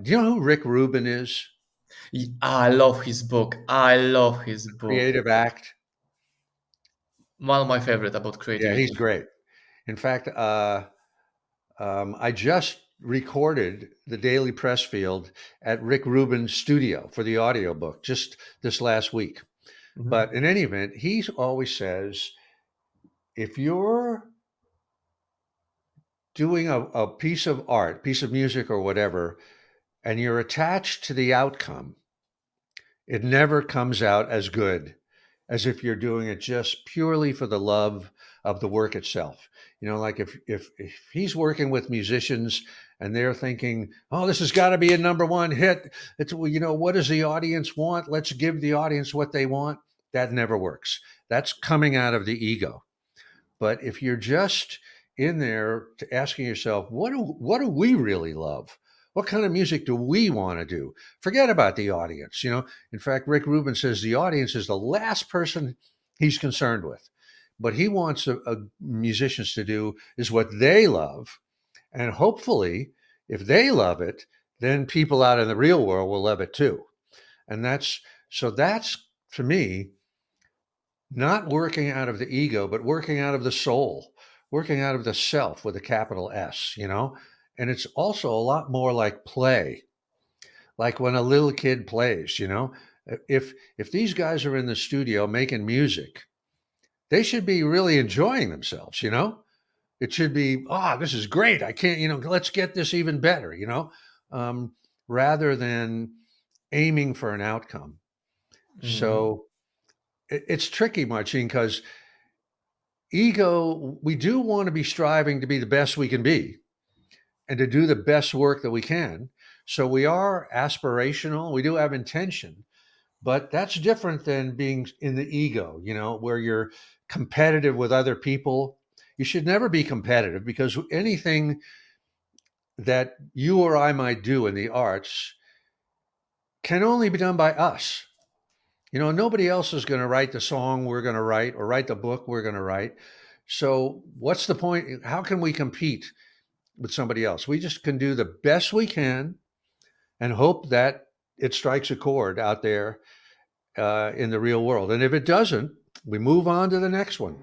Do you know who Rick Rubin is? I love his book. I love his The book. Creative Act. One of my favorite about Yeah, he's creativity. great. In fact, I just recorded the Daily Pressfield at Rick Rubin's studio for the audiobook just this last week. But Mhm. in any event, he always says if you're doing a piece of art, piece of music or whatever, and you're attached to the outcome, it never comes out as good as if you're doing it just purely for the love of the work itself. Like if he's working with musicians and they're thinking, "Oh, this has got to be a number one hit." It's well, what does the audience want? Let's give the audience what they want. That never works. That's coming out of the ego. But if you're just in there to asking yourself, what do we really love? What kind of music do we want to do? Forget about the audience. In fact, Rick Rubin says the audience is the last person he's concerned with. But he wants musicians to do is what they love. And hopefully, if they love it, then people out in the real world will love it too. And that's to me not working out of the ego, but working out of the soul, working out of the self with a capital S. And it's also a lot more like play, like when a little kid plays. If these guys are in the studio making music, they should be really enjoying themselves. It should be, this is great. I can't, let's get this even better, um, rather than aiming for an outcome. Mhm. So it's tricky, Marcin, because ego, we do want to be striving to be the best we can be and to do the best work that we can. So we are aspirational, we do have intention, but that's different than being in the ego, where you're competitive with other people. You should never be competitive because anything that you or I might do in the arts can only be done by us. Nobody else is going to write the song we're going to write or write the book we're going to write. So, what's the point? How can we compete with somebody else? We just can do the best we can and hope that it strikes a chord out there in the real world. And if it doesn't, we move on to the next one.